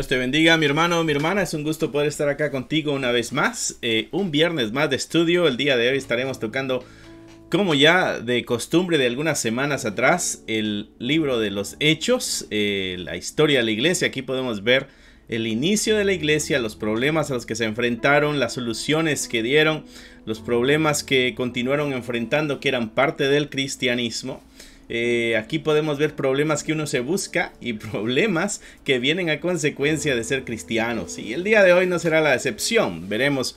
Dios te bendiga, mi hermano, mi hermana. Es un gusto poder estar acá contigo una vez más. Un viernes más de estudio. El día de hoy estaremos tocando, como ya de costumbre de algunas semanas atrás, el libro de los Hechos, la historia de la iglesia. Aquí podemos ver el inicio de la iglesia, los problemas a los que se enfrentaron, las soluciones que dieron, los problemas que continuaron enfrentando, que eran parte del cristianismo. Aquí podemos ver problemas que uno se busca y problemas que vienen a consecuencia de ser cristianos. Y el día de hoy no será la excepción. Veremos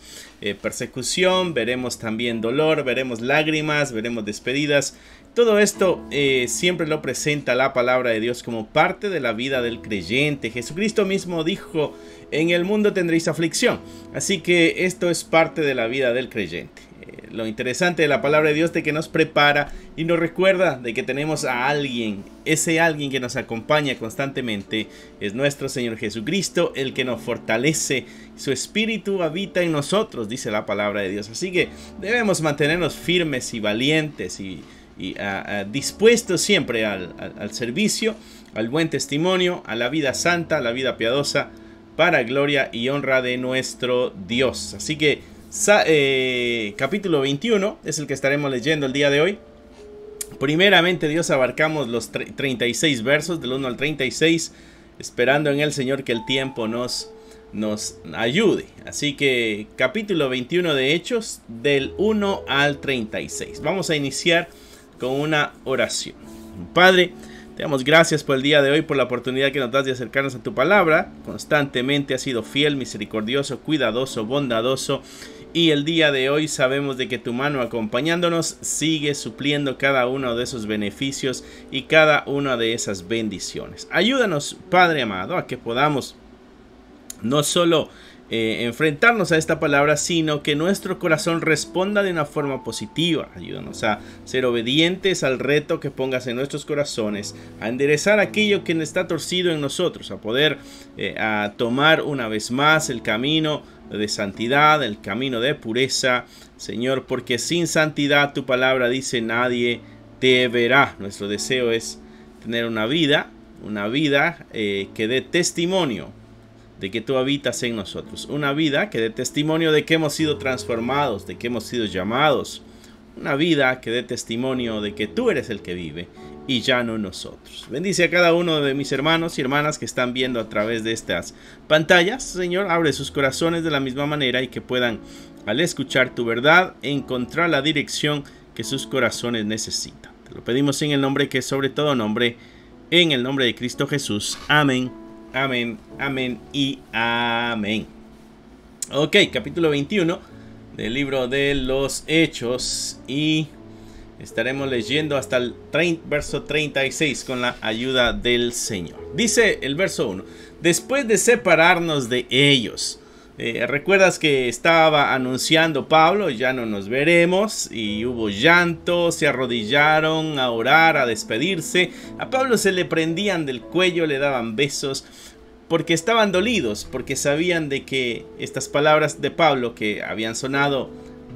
persecución, veremos también dolor, veremos lágrimas, veremos despedidas. Todo esto siempre lo presenta la palabra de Dios como parte de la vida del creyente. Jesucristo mismo dijo: en el mundo tendréis aflicción. Así que esto es parte de la vida del creyente. Lo interesante de la palabra de Dios es de que nos prepara y nos recuerda de que tenemos a alguien. Ese alguien que nos acompaña constantemente es nuestro Señor Jesucristo, el que nos fortalece. Su espíritu habita en nosotros, dice la palabra de Dios. Así que debemos mantenernos firmes y valientes y dispuestos siempre al servicio, al buen testimonio, a la vida santa, a la vida piadosa, para gloria y honra de nuestro Dios. Así que capítulo 21 es el que estaremos leyendo el día de hoy. Primeramente Dios, abarcamos los 36 versos del 1 al 36, esperando en el Señor que el tiempo nos ayude. Así que capítulo 21 de Hechos, del 1 al 36. Vamos a iniciar con una oración. Padre, te damos gracias por el día de hoy, por la oportunidad que nos das de acercarnos a tu palabra. Constantemente has sido fiel, misericordioso, cuidadoso, bondadoso. Y el día de hoy sabemos de que tu mano acompañándonos sigue supliendo cada uno de esos beneficios y cada una de esas bendiciones. Ayúdanos, Padre amado, a que podamos no solo enfrentarnos a esta palabra, sino que nuestro corazón responda de una forma positiva. Ayúdanos a ser obedientes al reto que pongas en nuestros corazones, a enderezar aquello que está torcido en nosotros, a poder a tomar una vez más el camino de santidad, el camino de pureza, Señor, porque sin santidad, tu palabra dice, nadie te verá. Nuestro deseo es tener una vida que dé testimonio de que tú habitas en nosotros, una vida que dé testimonio de que hemos sido transformados, de que hemos sido llamados, una vida que dé testimonio de que tú eres el que vive y ya no nosotros. Bendice a cada uno de mis hermanos y hermanas que están viendo a través de estas pantallas. Señor, abre sus corazones de la misma manera y que puedan, al escuchar tu verdad, encontrar la dirección que sus corazones necesitan. Te lo pedimos en el nombre que es sobre todo nombre, en el nombre de Cristo Jesús. Amén, amén, amén y amén. Ok, capítulo 21 del libro de los Hechos, y estaremos leyendo hasta el verso 36 con la ayuda del Señor. Dice el verso 1: después de separarnos de ellos. Recuerdas que estaba anunciando Pablo, ya no nos veremos, y hubo llanto, se arrodillaron a orar, a despedirse. A Pablo se le prendían del cuello, le daban besos, porque estaban dolidos, porque sabían de que estas palabras de Pablo, que habían sonado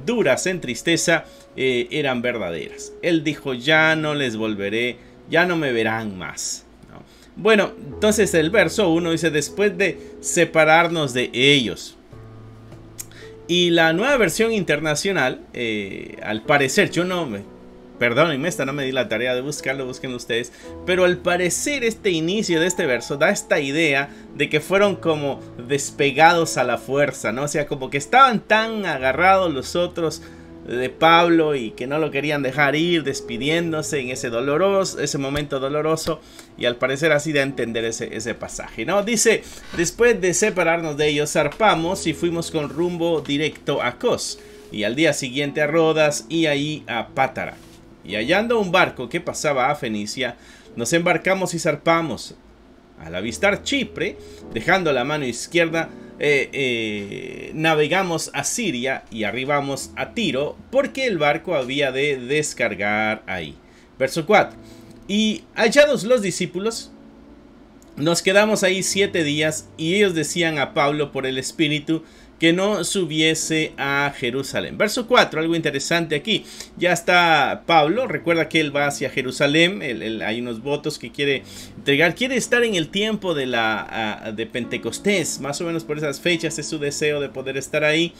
duras en tristeza, eran verdaderas. Él dijo: ya no les volveré, ya no me verán más. ¿No? Bueno, entonces el verso 1 dice: después de separarnos de ellos. Y la nueva versión internacional, al parecer, perdónenme, esta no me di la tarea de buscarlo, búsquenlo ustedes, pero al parecer este inicio de este verso da esta idea de que fueron como despegados a la fuerza, ¿no? O sea, como que estaban tan agarrados los otros de Pablo y que no lo querían dejar ir, despidiéndose en ese momento doloroso, y al parecer así da a entender ese pasaje, ¿no? Dice: después de separarnos de ellos, zarpamos y fuimos con rumbo directo a Cos, y al día siguiente a Rodas, y ahí a Pátara. Y hallando un barco que pasaba a Fenicia, nos embarcamos y zarpamos. Al avistar Chipre, dejando la mano izquierda, navegamos a Siria y arribamos a Tiro, porque el barco había de descargar ahí. Verso 4. Y hallados los discípulos, nos quedamos ahí 7 días, y ellos decían a Pablo por el Espíritu que no subiese a Jerusalén. Verso 4, algo interesante aquí. Ya está Pablo, recuerda que él va hacia Jerusalén, hay unos votos que quiere entregar, quiere estar en el tiempo de Pentecostés, más o menos por esas fechas es su deseo de poder estar ahí.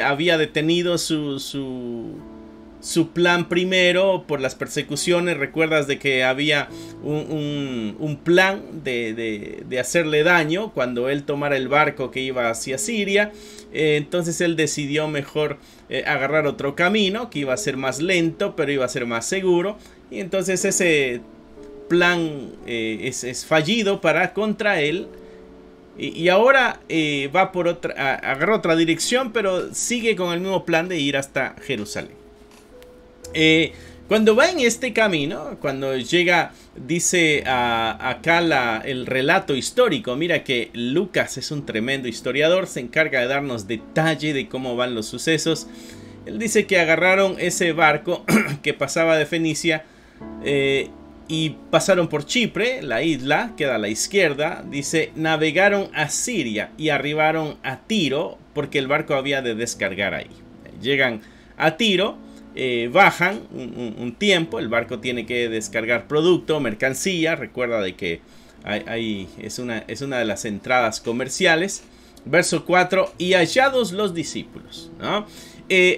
Había detenido su plan primero por las persecuciones. Recuerdas de que había un plan de hacerle daño cuando él tomara el barco que iba hacia Siria. Entonces él decidió mejor agarrar otro camino que iba a ser más lento, pero iba a ser más seguro. Y entonces ese plan es fallido contra él. Y ahora va por agarra otra dirección, pero sigue con el mismo plan de ir hasta Jerusalén. Cuando va en este camino, cuando llega, dice acá el relato histórico, mira que Lucas es un tremendo historiador, se encarga de darnos detalle de cómo van los sucesos. Él dice que agarraron ese barco que pasaba de Fenicia y pasaron por Chipre, la isla, queda a la izquierda. Dice, navegaron a Siria y arribaron a Tiro porque el barco había de descargar ahí. Llegan a Tiro. Bajan un tiempo, el barco tiene que descargar producto, mercancía, recuerda de que es una de las entradas comerciales. Verso 4, y hallados los discípulos, ¿no?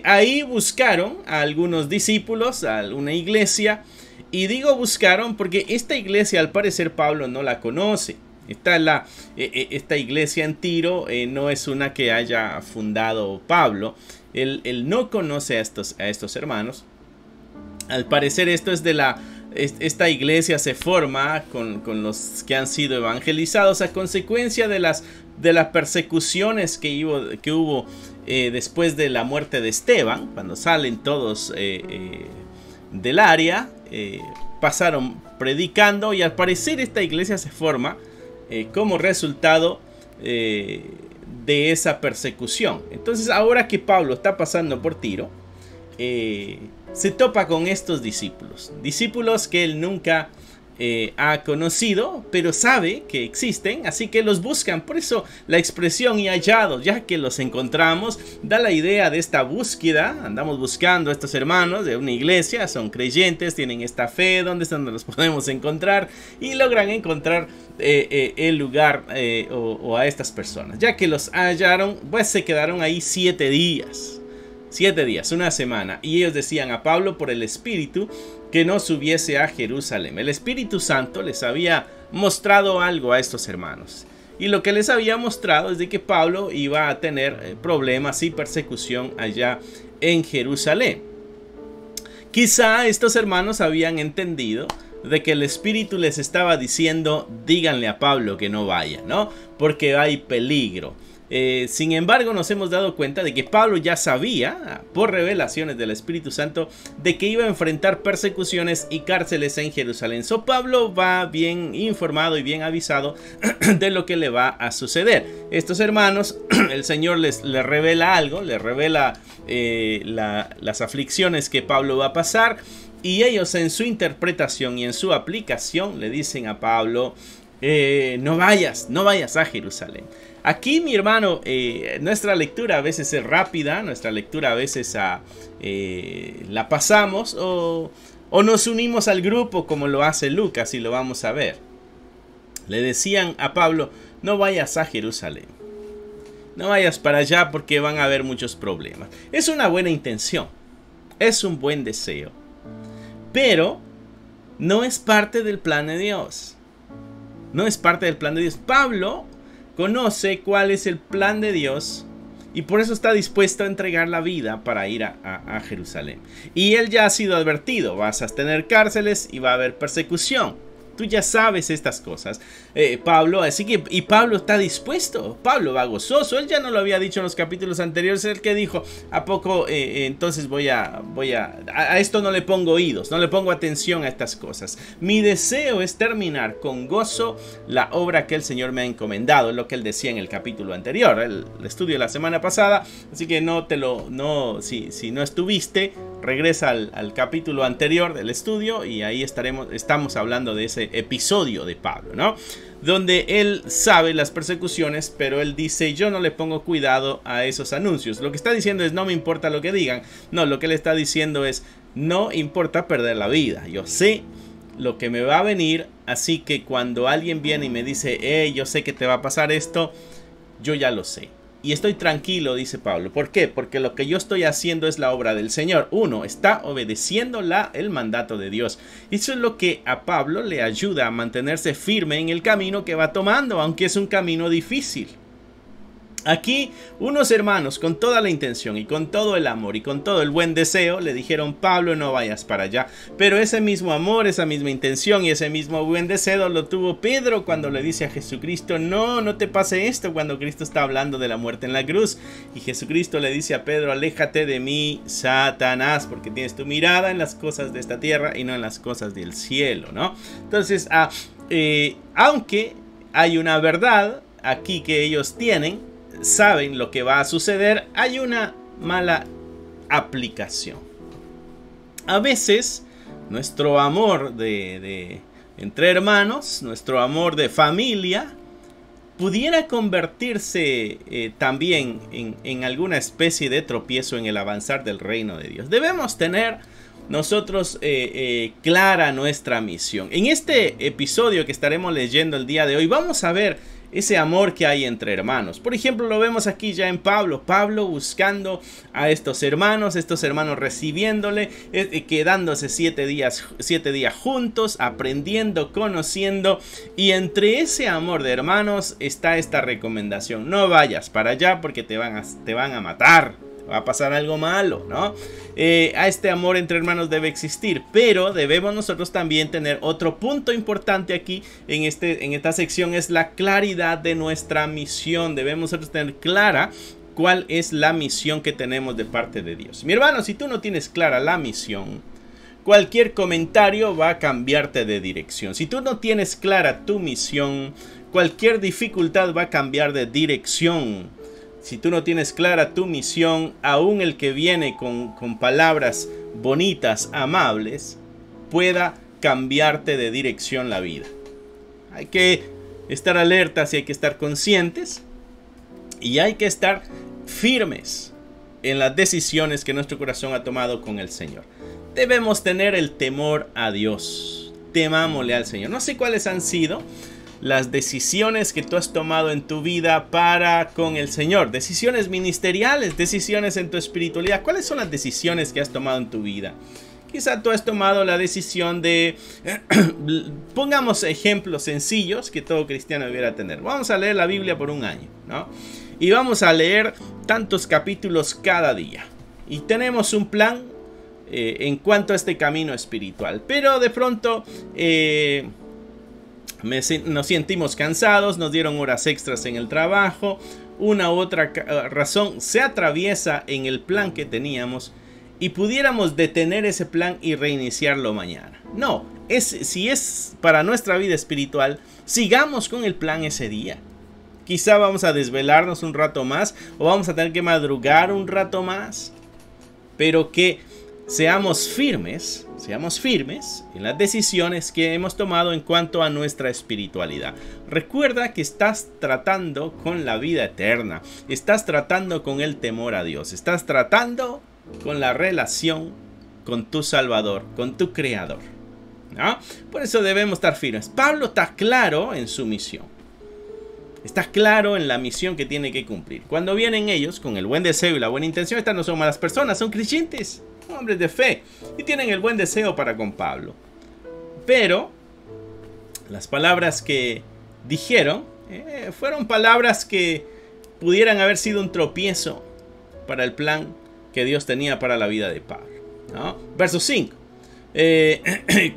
Ahí buscaron a algunos discípulos, a una iglesia, y digo buscaron porque esta iglesia al parecer Pablo no la conoce. Esta iglesia en Tiro no es una que haya fundado Pablo. Él no conoce a estos hermanos. Al parecer esta iglesia se forma con los que han sido evangelizados a consecuencia de las persecuciones que hubo después de la muerte de Esteban. Cuando salen todos del área, pasaron predicando y al parecer esta iglesia se forma como resultado de esa persecución. Entonces ahora que Pablo está pasando por Tiro, se topa con estos discípulos que él nunca ha conocido, pero sabe que existen, así que los buscan. Por eso la expresión y hallados, ya que los encontramos, da la idea de esta búsqueda. Andamos buscando a estos hermanos de una iglesia, son creyentes, tienen esta fe, ¿dónde los podemos encontrar? Y logran encontrar el lugar o a estas personas. Ya que los hallaron, pues se quedaron ahí 7 días. 7 días, una semana. Y ellos decían a Pablo por el Espíritu que no subiese a Jerusalén. El Espíritu Santo les había mostrado algo a estos hermanos. Y lo que les había mostrado es de que Pablo iba a tener problemas y persecución allá en Jerusalén. Quizá estos hermanos habían entendido de que el Espíritu les estaba diciendo, díganle a Pablo que no vaya, ¿no? Porque hay peligro. Sin embargo, nos hemos dado cuenta de que Pablo ya sabía, por revelaciones del Espíritu Santo, de que iba a enfrentar persecuciones y cárceles en Jerusalén. So Pablo va bien informado y bien avisado de lo que le va a suceder. Estos hermanos, el Señor les revela algo, les revela las aflicciones que Pablo va a pasar. Y ellos en su interpretación y en su aplicación le dicen a Pablo, no vayas a Jerusalén. Aquí, mi hermano, nuestra lectura a veces es rápida, nuestra lectura a veces la pasamos o nos unimos al grupo como lo hace Lucas y lo vamos a ver. Le decían a Pablo, no vayas a Jerusalén, no vayas para allá porque van a haber muchos problemas. Es una buena intención, es un buen deseo, pero no es parte del plan de Dios. No es parte del plan de Dios. Pablo conoce cuál es el plan de Dios y por eso está dispuesto a entregar la vida para ir a Jerusalén. Y él ya ha sido advertido, vas a tener cárceles y va a haber persecución. Tú ya sabes estas cosas, Pablo, así que, y Pablo está dispuesto, Pablo va gozoso. Él ya no lo había dicho en los capítulos anteriores, el que dijo, ¿a poco entonces voy a esto no le pongo oídos, no le pongo atención a estas cosas? Mi deseo es terminar con gozo la obra que el Señor me ha encomendado, es lo que él decía en el capítulo anterior, el estudio de la semana pasada, así que si no estuviste, regresa al capítulo anterior del estudio y ahí estamos hablando de ese episodio de Pablo, ¿no? Donde él sabe las persecuciones, pero él dice, yo no le pongo cuidado a esos anuncios. Lo que está diciendo es, no me importa lo que digan. No, lo que él está diciendo es, no importa perder la vida. Yo sé lo que me va a venir, así que cuando alguien viene y me dice, yo sé que te va a pasar esto, yo ya lo sé. Y estoy tranquilo, dice Pablo. ¿Por qué? Porque lo que yo estoy haciendo es la obra del Señor. Uno, está obedeciendo el mandato de Dios. Eso es lo que a Pablo le ayuda a mantenerse firme en el camino que va tomando, aunque es un camino difícil. Aquí unos hermanos con toda la intención y con todo el amor y con todo el buen deseo le dijeron, Pablo, no vayas para allá. Pero ese mismo amor, esa misma intención y ese mismo buen deseo lo tuvo Pedro cuando le dice a Jesucristo, no te pase esto, cuando Cristo está hablando de la muerte en la cruz. Y Jesucristo le dice a Pedro, aléjate de mí, Satanás, porque tienes tu mirada en las cosas de esta tierra y no en las cosas del cielo, ¿no? Entonces, aunque hay una verdad aquí que ellos tienen, saben lo que va a suceder, hay una mala aplicación. A veces nuestro amor entre hermanos, nuestro amor de familia, pudiera convertirse también en alguna especie de tropiezo en el avanzar del reino de Dios. Debemos tener nosotros clara nuestra misión. En este episodio que estaremos leyendo el día de hoy, vamos a ver ese amor que hay entre hermanos. Por ejemplo, lo vemos aquí ya en Pablo. Pablo buscando a estos hermanos recibiéndole, quedándose 7 días juntos, aprendiendo, conociendo. Y entre ese amor de hermanos está esta recomendación. No vayas para allá porque te van a matar. Va a pasar algo malo, ¿no? A este amor entre hermanos debe existir, pero debemos nosotros también tener otro punto importante aquí en esta sección, es la claridad de nuestra misión. Debemos nosotros tener clara cuál es la misión que tenemos de parte de Dios. Mi hermano, si tú no tienes clara la misión, cualquier comentario va a cambiarte de dirección. Si tú no tienes clara tu misión, cualquier dificultad va a cambiar de dirección. Si tú no tienes clara tu misión, aún el que viene con palabras bonitas, amables, pueda cambiarte de dirección la vida. Hay que estar alertas y hay que estar conscientes y hay que estar firmes en las decisiones que nuestro corazón ha tomado con el Señor. Debemos tener el temor a Dios. Temámosle al Señor. No sé cuáles han sido las decisiones que tú has tomado en tu vida para con el Señor. Decisiones ministeriales, decisiones en tu espiritualidad. ¿Cuáles son las decisiones que has tomado en tu vida? Quizá tú has tomado la decisión de, pongamos ejemplos sencillos que todo cristiano debiera tener. Vamos a leer la Biblia por un año, ¿no? Y vamos a leer tantos capítulos cada día. Y tenemos un plan en cuanto a este camino espiritual. Pero de pronto nos sentimos cansados, nos dieron horas extras en el trabajo, una u otra razón se atraviesa en el plan que teníamos y pudiéramos detener ese plan y reiniciarlo mañana. No, si es para nuestra vida espiritual, sigamos con el plan ese día. Quizá vamos a desvelarnos un rato más o vamos a tener que madrugar un rato más, pero que seamos firmes en las decisiones que hemos tomado en cuanto a nuestra espiritualidad. Recuerda que estás tratando con la vida eterna, estás tratando con el temor a Dios, estás tratando con la relación con tu Salvador, con tu Creador, ¿no? Por eso debemos estar firmes. Pablo está claro en su misión. Está claro en la misión que tiene que cumplir. Cuando vienen ellos con el buen deseo y la buena intención, estas no son malas personas, son creyentes, hombres de fe, y tienen el buen deseo para con Pablo. Pero las palabras que dijeron fueron palabras que pudieran haber sido un tropiezo para el plan que Dios tenía para la vida de Pablo, ¿no? Verso 5.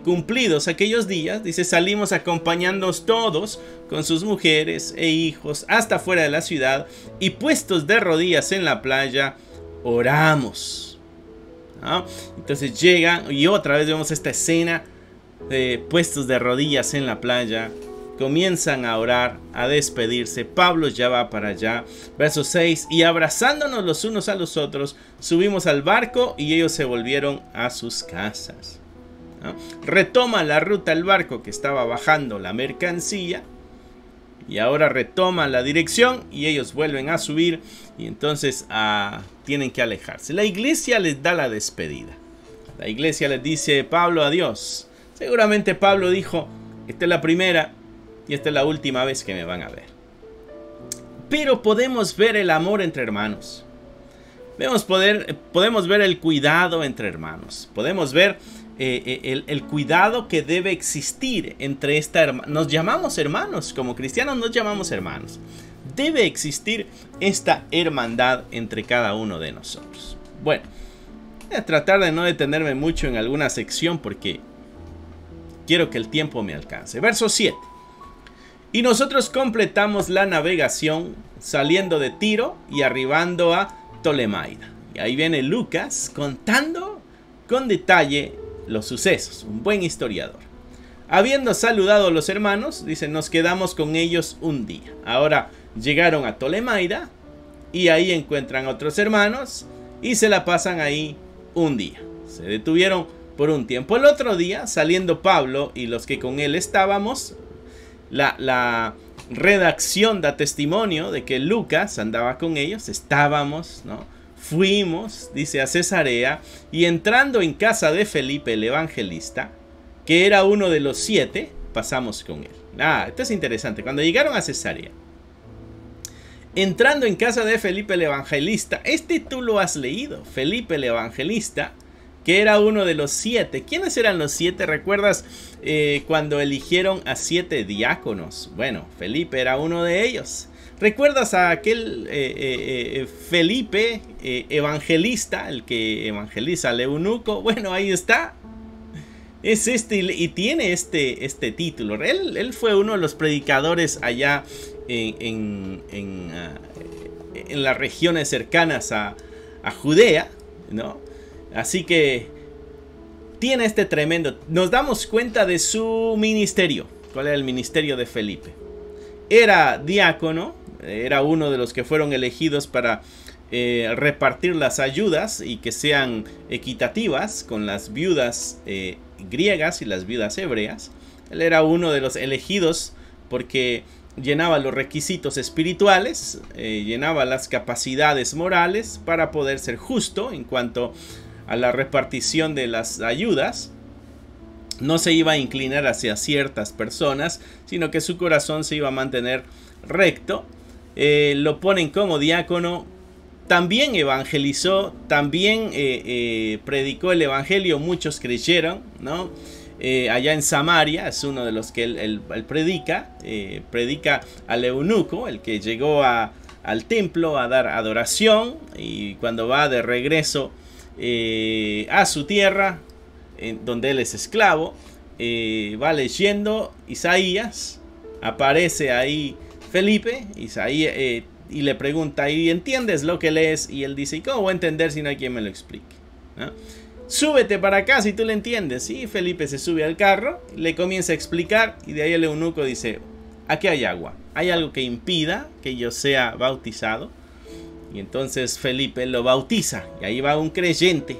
Cumplidos aquellos días, dice, salimos acompañándonos todos con sus mujeres e hijos hasta fuera de la ciudad y puestos de rodillas en la playa, oramos, ¿no? Entonces llegan y otra vez vemos esta escena de puestos de rodillas en la playa comienzan a orar, a despedirse. Pablo ya va para allá. Verso 6, y abrazándonos los unos a los otros, subimos al barco y ellos se volvieron a sus casas. ¿No? Retoma la ruta el barco que estaba bajando la mercancía. Y ahora retoma la dirección y ellos vuelven a subir. Y entonces tienen que alejarse. La iglesia les da la despedida. La iglesia les dice: Pablo, adiós. Seguramente Pablo dijo: esta es la primera y esta es la última vez que me van a ver. Pero podemos ver el amor entre hermanos. Podemos ver el cuidado entre hermanos. Podemos ver el cuidado que debe existir entre esta hermana. Nos llamamos hermanos, como cristianos nos llamamos hermanos. Debe existir esta hermandad entre cada uno de nosotros. Bueno, voy a tratar de no detenerme mucho en alguna sección porque quiero que el tiempo me alcance. Verso 7. Y nosotros completamos la navegación saliendo de Tiro y arribando a Tolemaida. Y ahí viene Lucas contando con detalle los sucesos. Un buen historiador. Habiendo saludado a los hermanos, dice, nos quedamos con ellos un día. Ahora llegaron a Tolemaida y ahí encuentran a otros hermanos y se la pasan ahí un día. Se detuvieron por un tiempo. El otro día, saliendo Pablo y los que con él estábamos, la redacción da testimonio de que Lucas andaba con ellos. Estábamos, ¿no? Fuimos, dice, a Cesarea, y entrando en casa de Felipe el evangelista, que era uno de los 7, pasamos con él. Esto es interesante. Cuando llegaron a Cesarea, entrando en casa de Felipe el evangelista, tú lo has leído, Felipe el evangelista, que era uno de los 7. ¿Quiénes eran los 7? ¿Recuerdas cuando eligieron a 7 diáconos? Bueno, Felipe era uno de ellos. ¿Recuerdas a aquel Felipe evangelista, el que evangeliza al eunuco? Bueno, ahí está. Es y tiene este título. Él fue uno de los predicadores allá en las regiones cercanas a Judea, ¿no? Así que tiene este tremendo. Nos damos cuenta de su ministerio. ¿Cuál era el ministerio de Felipe? Era diácono. Era uno de los que fueron elegidos para repartir las ayudas y que sean equitativas con las viudas griegas y las viudas hebreas. Él era uno de los elegidos porque llenaba los requisitos espirituales, llenaba las capacidades morales para poder ser justo en cuanto a la repartición de las ayudas. No se iba a inclinar hacia ciertas personas, sino que su corazón se iba a mantener recto. Lo ponen como diácono. También evangelizó, también predicó el evangelio. Muchos creyeron, ¿no? Allá en Samaria es uno de los que él predica. Predica al eunuco, el que llegó al templo a dar adoración. Y cuando va de regreso a su tierra, donde él es esclavo, va leyendo Isaías. Aparece ahí Felipe, Isaías, y le pregunta: ¿y entiendes lo que lees? Y él dice: ¿y cómo voy a entender si no hay quien me lo explique? ¿No? Súbete para acá si tú le entiendes. Y Felipe se sube al carro, le comienza a explicar, y de ahí el eunuco dice: aquí hay agua, ¿hay algo que impida que yo sea bautizado? Y entonces Felipe lo bautiza, y ahí va un creyente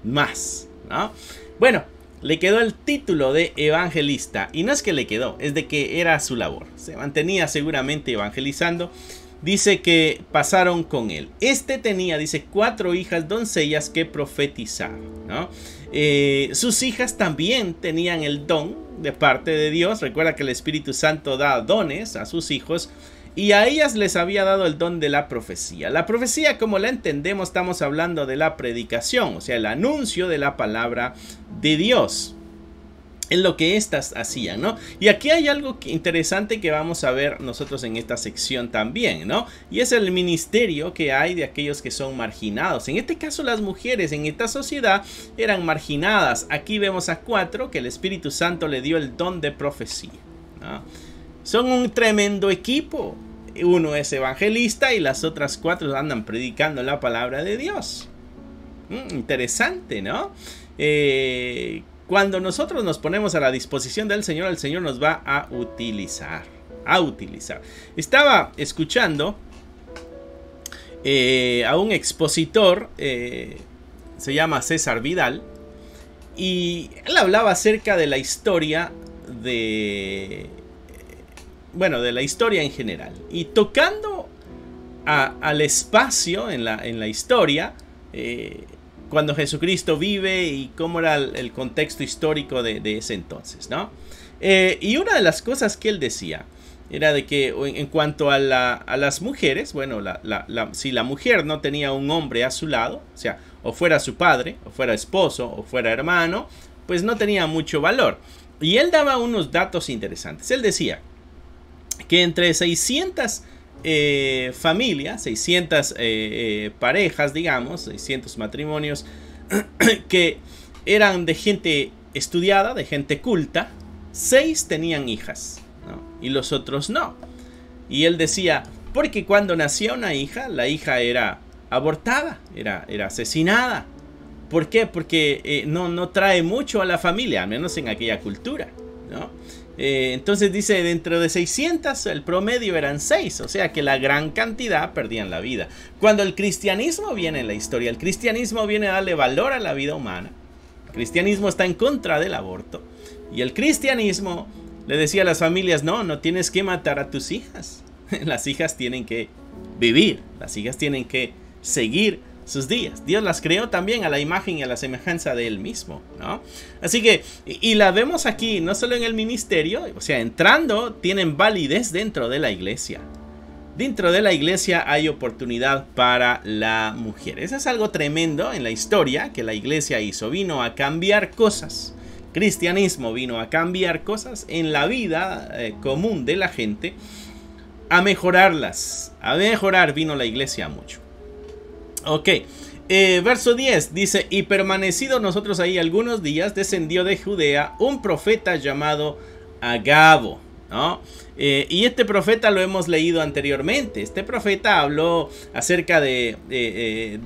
más, ¿no? Bueno, le quedó el título de evangelista, y no es que le quedó, es de que era su labor. Se mantenía seguramente evangelizando. Dice que pasaron con él. Tenía, dice, 4 hijas doncellas que profetizaban, ¿no? Sus hijas también tenían el don de parte de Dios. Recuerda que el Espíritu Santo da dones a sus hijos, y a ellas les había dado el don de la profecía. La profecía, como la entendemos, estamos hablando de la predicación, o sea, el anuncio de la palabra de Dios. Es lo que éstas hacían, ¿no? Y aquí hay algo interesante que vamos a ver nosotros en esta sección también, ¿no? Y es el ministerio que hay de aquellos que son marginados. En este caso, las mujeres en esta sociedad eran marginadas. Aquí vemos a 4 que el Espíritu Santo le dio el don de profecía, ¿no? Son un tremendo equipo. Uno es evangelista y las otras 4 andan predicando la palabra de Dios. Interesante, ¿no? cuando nosotros nos ponemos a la disposición del Señor, el Señor nos va a utilizar. Estaba escuchando a un expositor, se llama César Vidal, y él hablaba acerca de la historia de la historia en general, y tocando al espacio en la historia, cuando Jesucristo vive y cómo era el contexto histórico de ese entonces, ¿no? Y una de las cosas que él decía era de que en cuanto a las mujeres, bueno, si la mujer no tenía un hombre a su lado, o sea, o fuera su padre, o fuera esposo, o fuera hermano, pues no tenía mucho valor. Y él daba unos datos interesantes. Él decía que entre 600 familias, 600 parejas, digamos, 600 matrimonios que eran de gente estudiada, de gente culta, 6 tenían hijas, ¿no? Y los otros no. Y él decía, porque cuando nacía una hija, la hija era abortada, era asesinada. ¿Por qué? Porque no trae mucho a la familia, al menos en aquella cultura, ¿no? Entonces dice, dentro de 600 el promedio eran 6, o sea que la gran cantidad perdían la vida. Cuando el cristianismo viene en la historia, el cristianismo viene a darle valor a la vida humana. El cristianismo está en contra del aborto. Y el cristianismo le decía a las familias, no tienes que matar a tus hijas. Las hijas tienen que vivir, las hijas tienen que seguir sus días. Dios las creó también a la imagen y a la semejanza de Él mismo, ¿no? Así que, y la vemos aquí, no solo en el ministerio, o sea, entrando, tienen validez dentro de la iglesia. Dentro de la iglesia hay oportunidad para la mujer. Eso es algo tremendo en la historia que la iglesia hizo. Vino a cambiar cosas. Cristianismo vino a cambiar cosas en la vida común de la gente, a mejorarlas. A mejorar vino la iglesia mucho. Ok, verso 10 dice, y permanecido nosotros ahí algunos días, descendió de Judea un profeta llamado Agabo, ¿no? Y este profeta lo hemos leído anteriormente. Este profeta habló acerca de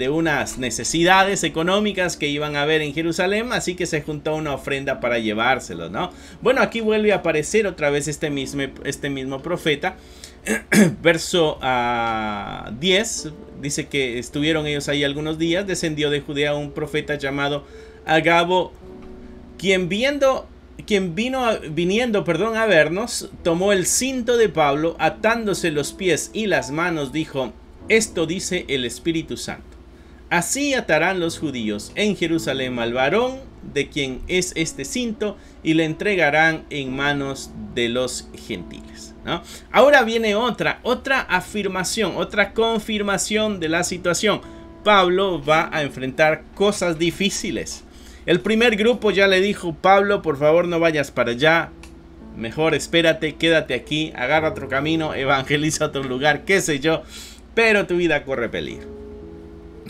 unas necesidades económicas que iban a haber en Jerusalén, así que se juntó una ofrenda para llevárselo, ¿no? Bueno, aquí vuelve a aparecer otra vez este mismo profeta. Verso 10 dice que estuvieron ellos ahí algunos días, descendió de Judea un profeta llamado Agabo, quien viniendo a vernos, tomó el cinto de Pablo, atándose los pies y las manos, dijo, esto dice el Espíritu Santo, así atarán los judíos en Jerusalén al varón de quien es este cinto y le entregarán en manos de los gentiles, ¿no? Ahora viene otra afirmación, otra confirmación de la situación. Pablo va a enfrentar cosas difíciles. El primer grupo ya le dijo, Pablo, por favor no vayas para allá, mejor espérate, quédate aquí, agarra otro camino, evangeliza otro lugar, qué sé yo, pero tu vida corre peligro,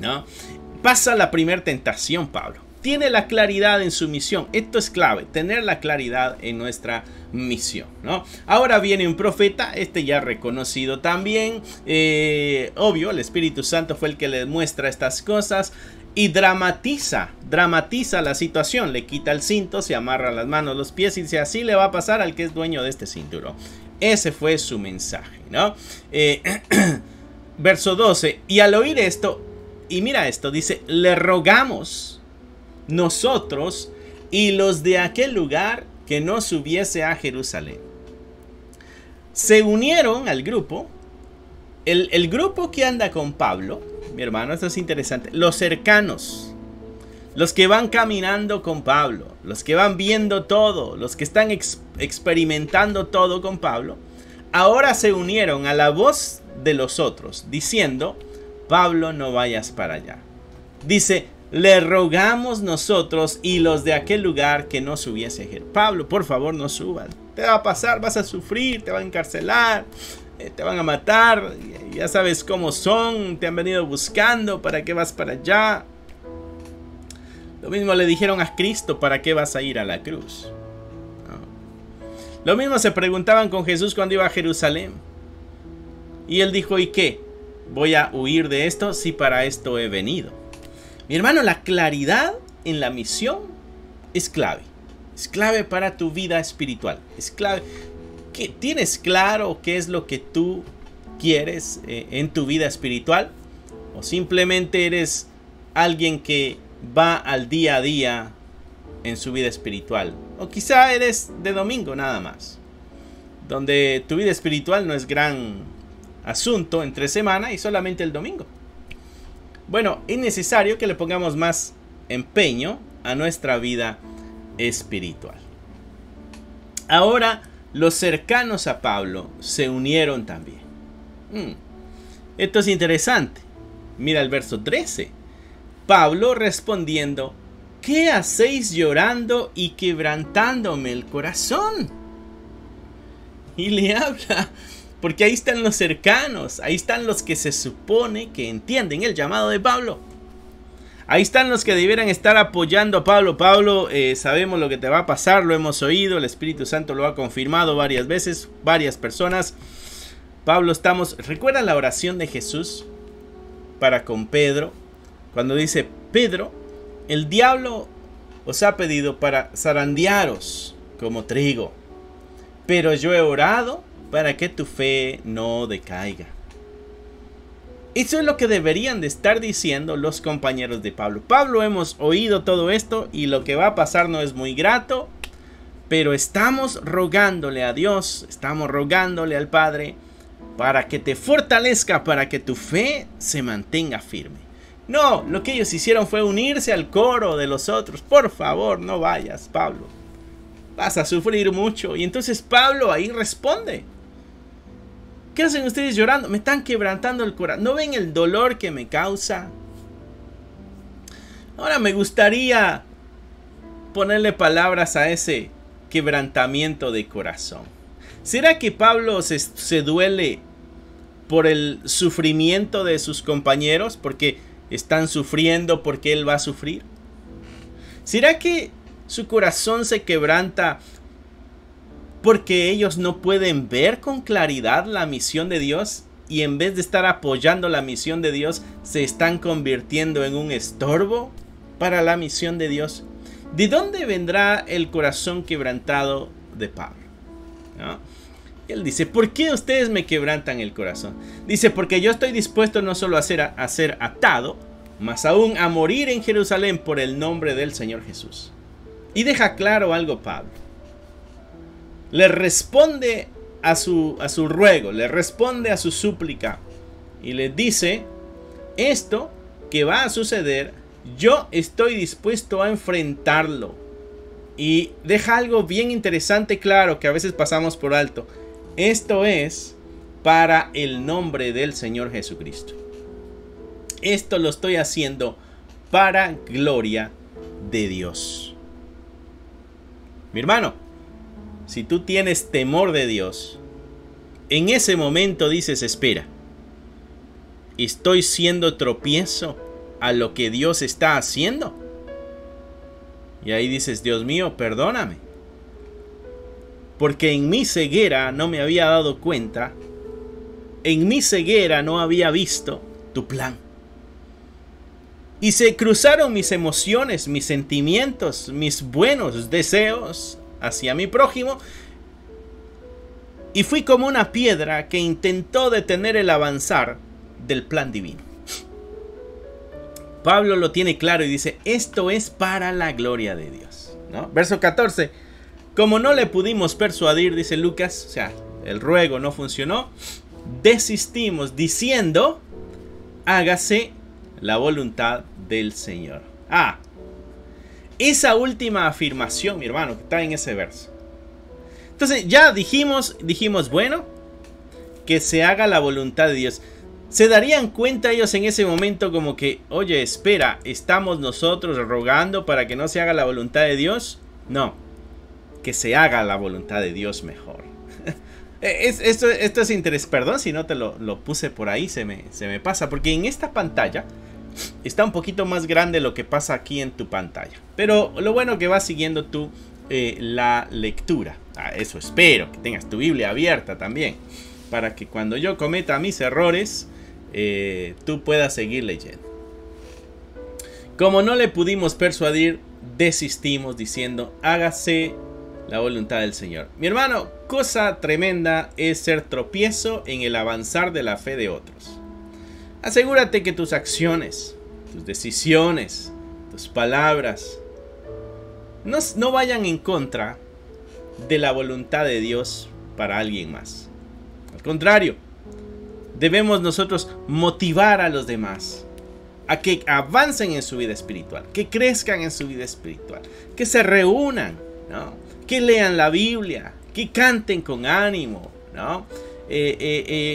¿no? Pasa la primera tentación, Pablo. Tiene la claridad en su misión. Esto es clave, tener la claridad en nuestra misión, ¿no? Ahora viene un profeta, ya reconocido también. Obvio, el Espíritu Santo fue el que le muestra estas cosas y dramatiza la situación. Le quita el cinto, se amarra las manos, los pies y dice, así le va a pasar al que es dueño de este cinturón. Ese fue su mensaje, ¿no? Verso 12, y al oír esto, y mira esto, dice, le rogamos nosotros y los de aquel lugar que no subiese a Jerusalén. Se unieron al grupo, el grupo que anda con Pablo, mi hermano, esto es interesante, los cercanos, los que van caminando con Pablo, los que van viendo todo, los que están experimentando todo con Pablo, ahora se unieron a la voz de los otros, diciendo, Pablo, no vayas para allá. Dice, le rogamos nosotros y los de aquel lugar que no subiese a Jerusalén. Pablo, por favor, no subas. Te va a pasar, vas a sufrir, te van a encarcelar, te van a matar. Ya sabes cómo son, te han venido buscando, ¿para qué vas para allá? Lo mismo le dijeron a Cristo, ¿para qué vas a ir a la cruz? ¿No? Lo mismo se preguntaban con Jesús cuando iba a Jerusalén. Y él dijo, ¿y qué? ¿Voy a huir de esto? Sí, para esto he venido. Mi hermano, la claridad en la misión es clave. Es clave para tu vida espiritual. Es clave. ¿Tienes claro qué es lo que tú quieres en tu vida espiritual? ¿O simplemente eres alguien que va al día a día en su vida espiritual? O quizá eres de domingo nada más, donde tu vida espiritual no es gran asunto entre semana y solamente el domingo. Bueno, es necesario que le pongamos más empeño a nuestra vida espiritual. Ahora, los cercanos a Pablo se unieron también. Esto es interesante. Mira el verso 13. Pablo respondiendo: ¿qué hacéis llorando y quebrantándome el corazón? Y le habla, porque ahí están los cercanos, ahí están los que se supone que entienden el llamado de Pablo. Ahí están los que debieran estar apoyando a Pablo. Pablo, sabemos lo que te va a pasar, lo hemos oído, el Espíritu Santo lo ha confirmado varias veces, varias personas. Pablo, ¿recuerdan la oración de Jesús para con Pedro? Cuando dice: Pedro, el diablo os ha pedido para zarandearos como trigo, pero yo he orado para que tu fe no decaiga. Eso es lo que deberían de estar diciendo los compañeros de Pablo. Pablo, hemos oído todo esto y lo que va a pasar no es muy grato, pero estamos rogándole a Dios, estamos rogándole al Padre para que te fortalezca, para que tu fe se mantenga firme. No, lo que ellos hicieron fue unirse al coro de los otros. Por favor, no vayas, Pablo. Vas a sufrir mucho. Y entonces Pablo ahí responde: ¿qué hacen ustedes llorando? Me están quebrantando el corazón. ¿No ven el dolor que me causa? Ahora me gustaría ponerle palabras a ese quebrantamiento de corazón. ¿Será que Pablo se duele por el sufrimiento de sus compañeros? Porque están sufriendo, porque él va a sufrir. ¿Será que su corazón se quebranta porque ellos no pueden ver con claridad la misión de Dios, y en vez de estar apoyando la misión de Dios, se están convirtiendo en un estorbo para la misión de Dios? ¿De dónde vendrá el corazón quebrantado de Pablo? ¿No? Él dice: ¿por qué ustedes me quebrantan el corazón? Dice: porque yo estoy dispuesto no solo a ser atado, mas aún a morir en Jerusalén por el nombre del Señor Jesús. Y deja claro algo Pablo. Le responde a su ruego, le responde a su súplica y le dice: esto que va a suceder, yo estoy dispuesto a enfrentarlo. Y deja algo bien interesante claro que a veces pasamos por alto: esto es para el nombre del Señor Jesucristo. Esto lo estoy haciendo para gloria de Dios. Mi hermano, si tú tienes temor de Dios, en ese momento dices: espera, ¿estoy siendo tropiezo a lo que Dios está haciendo? Y ahí dices: Dios mío, perdóname, porque en mi ceguera no me había dado cuenta, en mi ceguera no había visto tu plan. Y se cruzaron mis emociones, mis sentimientos, mis buenos deseos hacia mi prójimo, y fui como una piedra que intentó detener el avanzar del plan divino. Pablo lo tiene claro y dice: esto es para la gloria de Dios, ¿no? Verso 14. Como no le pudimos persuadir, dice Lucas, o sea, el ruego no funcionó, desistimos diciendo: hágase la voluntad del Señor. Esa última afirmación, mi hermano, que está en ese verso. Entonces ya dijimos, bueno, que se haga la voluntad de Dios. ¿Se darían cuenta ellos en ese momento como que: oye, espera, estamos nosotros rogando para que no se haga la voluntad de Dios? No, que se haga la voluntad de Dios mejor. Esto es interesante. Perdón si no te lo puse por ahí, se me pasa, porque en esta pantalla está un poquito más grande lo que pasa aquí en tu pantalla. Pero lo bueno que vas siguiendo tú la lectura. Eso espero, que tengas tu Biblia abierta también, para que cuando yo cometa mis errores, tú puedas seguir leyendo. Como no le pudimos persuadir, desistimos diciendo, hágase la voluntad del Señor. Mi hermano, cosa tremenda es ser tropiezo en el avanzar de la fe de otros. Asegúrate que tus acciones, tus decisiones, tus palabras no vayan en contra de la voluntad de Dios para alguien más. Al contrario, debemos nosotros motivar a los demás a que avancen en su vida espiritual, que crezcan en su vida espiritual, que se reúnan, ¿no? Que lean la Biblia, que canten con ánimo, ¿no?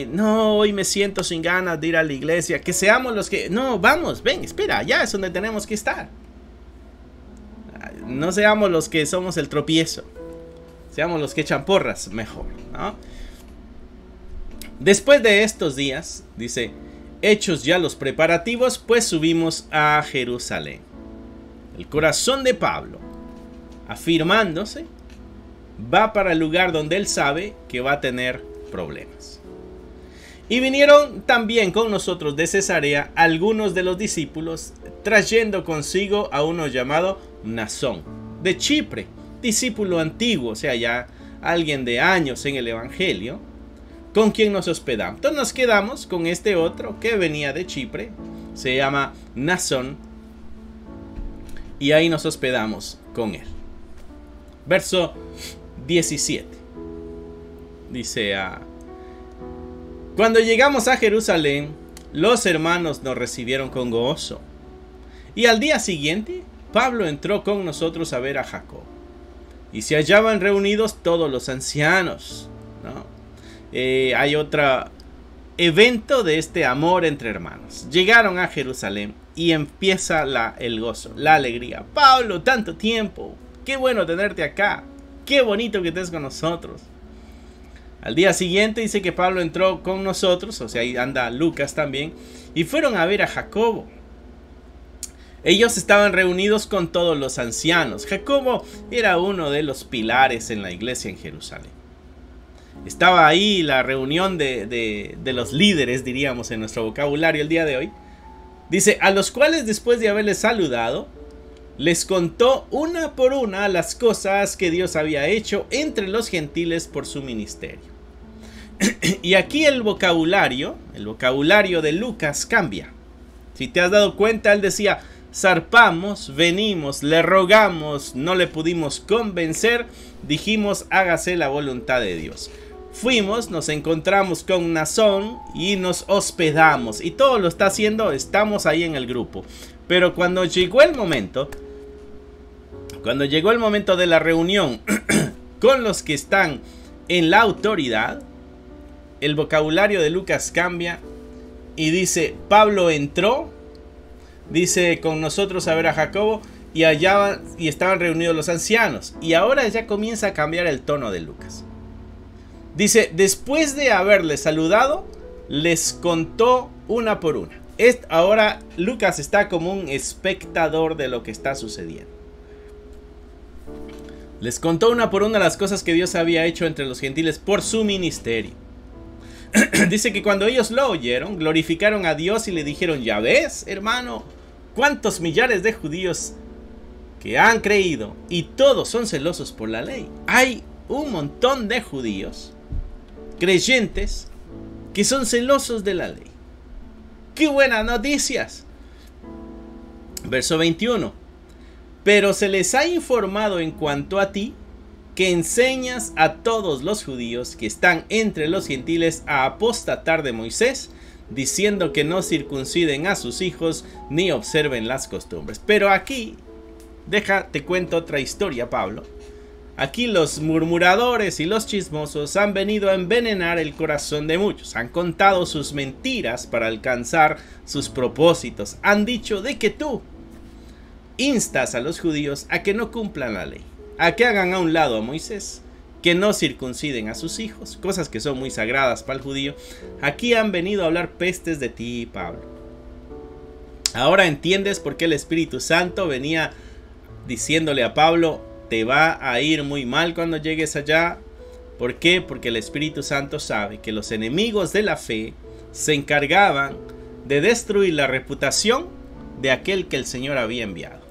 No, hoy me siento sin ganas de ir a la iglesia. Que seamos los que... No, vamos, ven, espera, allá es donde tenemos que estar. No seamos los que somos el tropiezo. Seamos los que echan porras, mejor, ¿no? Después de estos días, dice, hechos ya los preparativos, pues subimos a Jerusalén. El corazón de Pablo, afirmándose, va para el lugar donde él sabe que va a tener problemas. Y vinieron también con nosotros de Cesarea algunos de los discípulos, trayendo consigo a uno llamado Mnasón, de Chipre, discípulo antiguo, o sea, ya alguien de años en el evangelio, con quien nos hospedamos. Entonces nos quedamos con este otro que venía de Chipre, se llama Mnasón, y ahí nos hospedamos con él. Verso 17. Dice, cuando llegamos a Jerusalén, los hermanos nos recibieron con gozo. Y al día siguiente, Pablo entró con nosotros a ver a Jacob. Y se hallaban reunidos todos los ancianos, ¿no? Hay otro evento de este amor entre hermanos. Llegaron a Jerusalén y empieza el gozo, la alegría. Pablo, tanto tiempo. Qué bueno tenerte acá. Qué bonito que estés con nosotros. Al día siguiente dice que Pablo entró con nosotros, o sea, ahí anda Lucas también, y fueron a ver a Jacobo. Ellos estaban reunidos con todos los ancianos. Jacobo era uno de los pilares en la iglesia en Jerusalén. Estaba ahí la reunión de los líderes, diríamos en nuestro vocabulario el día de hoy. Dice, a los cuales después de haberles saludado, les contó una por una las cosas que Dios había hecho entre los gentiles por su ministerio. Y aquí el vocabulario de Lucas cambia. Si te has dado cuenta, él decía, zarpamos, venimos, le rogamos, no le pudimos convencer, dijimos, hágase la voluntad de Dios. Fuimos, nos encontramos con Mnasón y nos hospedamos. Y todo lo está haciendo, estamos ahí en el grupo. Pero cuando llegó el momento de la reunión con los que están en la autoridad, el vocabulario de Lucas cambia y dice, Pablo entró, dice, con nosotros a ver a Jacobo, y allá y estaban reunidos los ancianos. Y ahora ya comienza a cambiar el tono de Lucas. Dice, después de haberles saludado, les contó una por una. Ahora Lucas está como un espectador de lo que está sucediendo. Les contó una por una las cosas que Dios había hecho entre los gentiles por su ministerio. Dice que cuando ellos lo oyeron, glorificaron a Dios y le dijeron, ya ves, hermano, cuántos millares de judíos que han creído y todos son celosos por la ley. Hay un montón de judíos creyentes que son celosos de la ley. ¡Qué buenas noticias! Verso 21. Pero se les ha informado en cuanto a ti, que enseñas a todos los judíos que están entre los gentiles a apostatar de Moisés, diciendo que no circunciden a sus hijos ni observen las costumbres. Pero aquí, te cuento otra historia, Pablo. Aquí los murmuradores y los chismosos han venido a envenenar el corazón de muchos. Han contado sus mentiras para alcanzar sus propósitos. Han dicho de que tú instas a los judíos a que no cumplan la ley, a que hagan a un lado a Moisés, que no circunciden a sus hijos, cosas que son muy sagradas para el judío. Aquí han venido a hablar pestes de ti, Pablo. Ahora entiendes por qué el Espíritu Santo venía diciéndole a Pablo, te va a ir muy mal cuando llegues allá. ¿Por qué? Porque el Espíritu Santo sabe que los enemigos de la fe se encargaban de destruir la reputación de aquel que el Señor había enviado.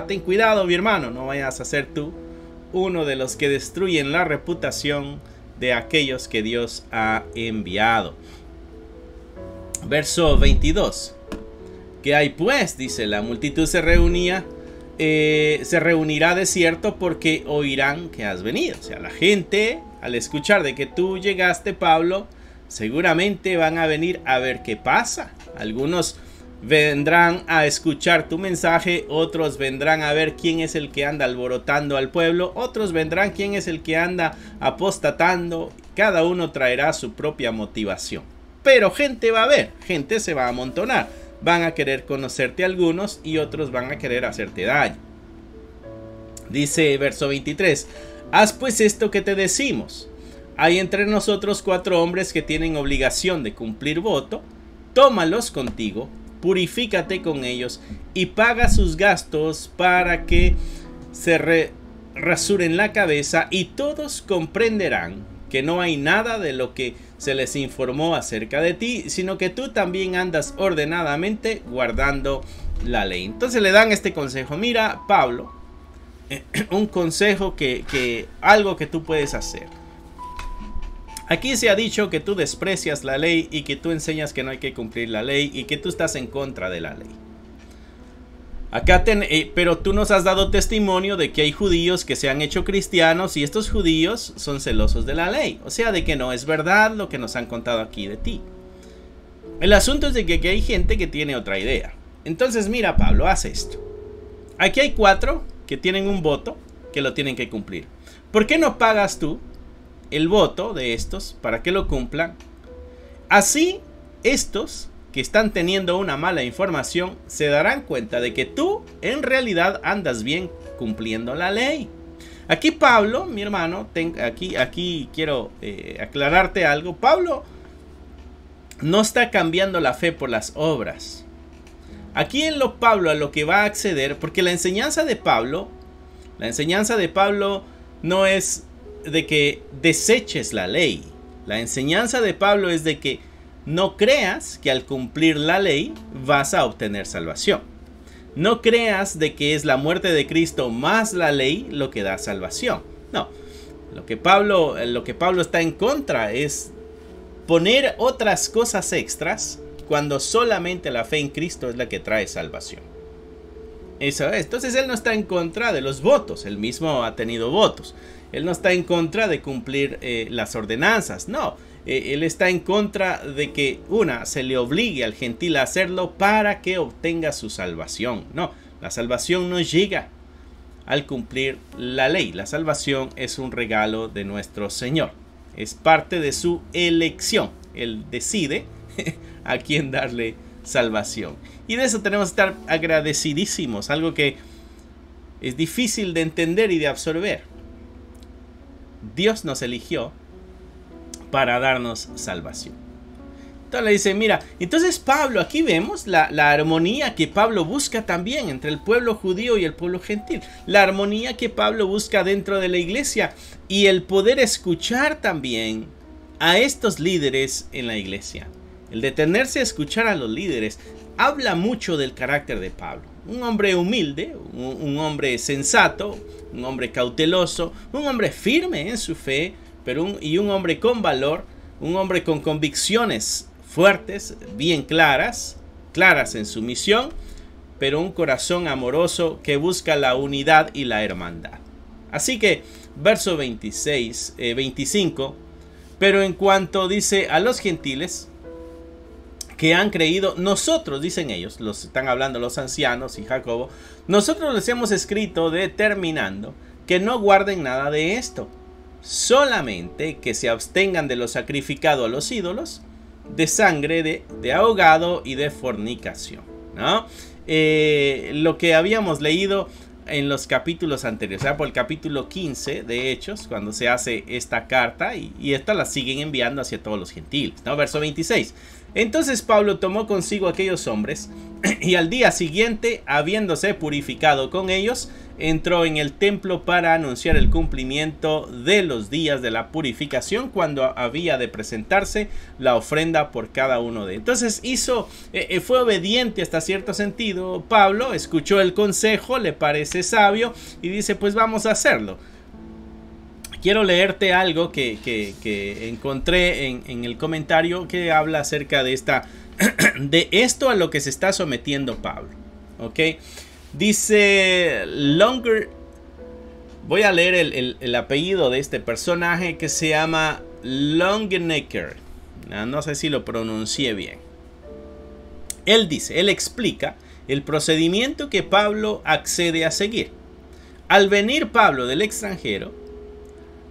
Ten cuidado, mi hermano, no vayas a ser tú uno de los que destruyen la reputación de aquellos que Dios ha enviado. Verso 22. ¿Qué hay pues? Dice, la multitud se reunirá de cierto porque oirán que has venido. O sea, la gente, al escuchar de que tú llegaste, Pablo, seguramente van a venir a ver qué pasa. Algunos vendrán a escuchar tu mensaje, otros vendrán a ver quién es el que anda alborotando al pueblo, otros vendrán quién es el que anda apostatando. Cada uno traerá su propia motivación. Pero gente va a ver, gente se va a amontonar. Van a querer conocerte algunos y otros van a querer hacerte daño. Dice verso 23. Haz pues esto que te decimos. Hay entre nosotros 4 hombres que tienen obligación de cumplir voto. Tómalos contigo, purifícate con ellos y paga sus gastos para que se rasuren la cabeza, y todos comprenderán que no hay nada de lo que se les informó acerca de ti, sino que tú también andas ordenadamente guardando la ley. Entonces le dan este consejo. Mira, Pablo, un consejo algo que tú puedes hacer. Aquí se ha dicho que tú desprecias la ley y que tú enseñas que no hay que cumplir la ley y que tú estás en contra de la ley. Pero tú nos has dado testimonio de que hay judíos que se han hecho cristianos y estos judíos son celosos de la ley. O sea, de que no es verdad lo que nos han contado aquí de ti. El asunto es de que aquí hay gente que tiene otra idea. Entonces mira, Pablo, haz esto. Aquí hay 4 que tienen un voto que lo tienen que cumplir. ¿Por qué no pagas tú el voto de estos para que lo cumplan? Así estos que están teniendo una mala información se darán cuenta de que tú en realidad andas bien cumpliendo la ley. Aquí Pablo, mi hermano, aquí quiero aclararte algo. Pablo no está cambiando la fe por las obras. Aquí en Pablo a lo que va a acceder, porque la enseñanza de Pablo no es de que deseches la ley. La enseñanza de Pablo es de que no creas que al cumplir la ley vas a obtener salvación. No creas de que es la muerte de Cristo más la ley lo que da salvación. No, lo que Pablo está en contra es poner otras cosas extras cuando solamente la fe en Cristo es la que trae salvación. Eso es. Entonces él no está en contra de los votos, él mismo ha tenido votos. Él no está en contra de cumplir las ordenanzas, no. Él está en contra de que se le obligue al gentil a hacerlo para que obtenga su salvación. No, la salvación no llega al cumplir la ley. La salvación es un regalo de nuestro Señor. Es parte de su elección. Él decide a quién darle salvación. Y de eso tenemos que estar agradecidísimos. Algo que es difícil de entender y de absorber. Dios nos eligió para darnos salvación. Entonces le dice, mira, entonces Pablo, aquí vemos la armonía que Pablo busca también entre el pueblo judío y el pueblo gentil. La armonía que Pablo busca dentro de la iglesia y el poder escuchar también a estos líderes en la iglesia. El detenerse a escuchar a los líderes habla mucho del carácter de Pablo. Un hombre humilde, un hombre sensato, un hombre cauteloso, un hombre firme en su fe, y un hombre con valor, un hombre con convicciones fuertes, bien claras en su misión, pero un corazón amoroso que busca la unidad y la hermandad. Así que, verso 25, pero en cuanto dice a los gentiles que han creído, nosotros, dicen ellos, están hablando los ancianos y Jacobo, nosotros les hemos escrito determinando que no guarden nada de esto, solamente que se abstengan de lo sacrificado a los ídolos, de sangre, de ahogado y de fornicación, ¿no? Lo que habíamos leído en los capítulos anteriores, o sea, por el capítulo 15 de Hechos, cuando se hace esta carta, y esta la siguen enviando hacia todos los gentiles, ¿no? Verso 26. Entonces Pablo tomó consigo aquellos hombres y al día siguiente, habiéndose purificado con ellos, entró en el templo para anunciar el cumplimiento de los días de la purificación, cuando había de presentarse la ofrenda por cada uno de ellos. Entonces fue obediente hasta cierto sentido. Pablo escuchó el consejo, le parece sabio y dice, pues vamos a hacerlo. Quiero leerte algo que encontré en el comentario que habla acerca de esto a lo que se está sometiendo Pablo. ¿Ok? Dice Longer. Voy a leer el apellido de este personaje, que se llama Longenecker. No sé si lo pronuncié bien. Él explica el procedimiento que Pablo accede a seguir. Al venir Pablo del extranjero,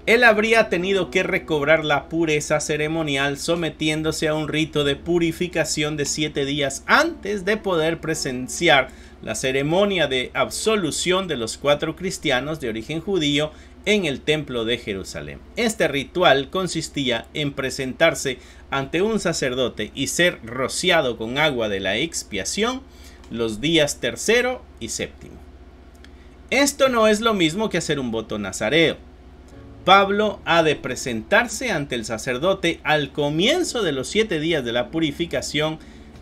él habría tenido que recobrar la pureza ceremonial sometiéndose a un rito de purificación de 7 días antes de poder presenciar la ceremonia de absolución de los 4 cristianos de origen judío en el templo de Jerusalén. Este ritual consistía en presentarse ante un sacerdote y ser rociado con agua de la expiación los días 3º y 7º. Esto no es lo mismo que hacer un voto nazareo. Pablo ha de presentarse ante el sacerdote al comienzo de los 7 días de la purificación,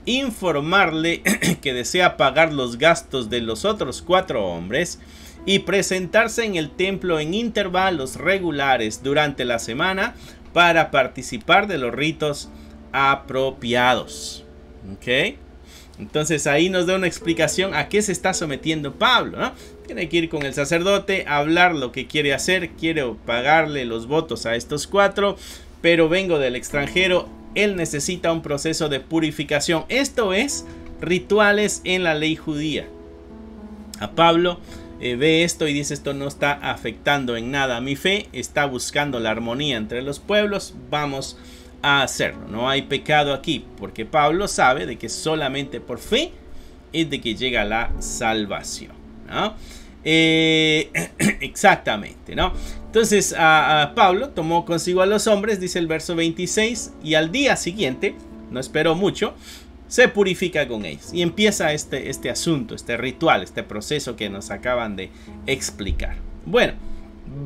informarle que desea pagar los gastos de los otros 4 hombres y presentarse en el templo en intervalos regulares durante la semana para participar de los ritos apropiados. ¿Ok? Entonces ahí nos da una explicación a qué se está sometiendo Pablo, ¿no? Tiene que ir con el sacerdote, hablar lo que quiere hacer. Quiero pagarle los votos a estos 4, pero vengo del extranjero. Él necesita un proceso de purificación. Esto es rituales en la ley judía. A Pablo ve esto y dice, esto no está afectando en nada a mi fe. Está buscando la armonía entre los pueblos. Vamos a hacerlo. No hay pecado aquí, porque Pablo sabe de que solamente por fe es de que llega la salvación, ¿no? Exactamente, ¿no? Entonces Pablo tomó consigo a los hombres, dice el verso 26, y al día siguiente, no esperó mucho, se purifica con ellos. Y empieza este asunto, este ritual, este proceso que nos acaban de explicar. Bueno,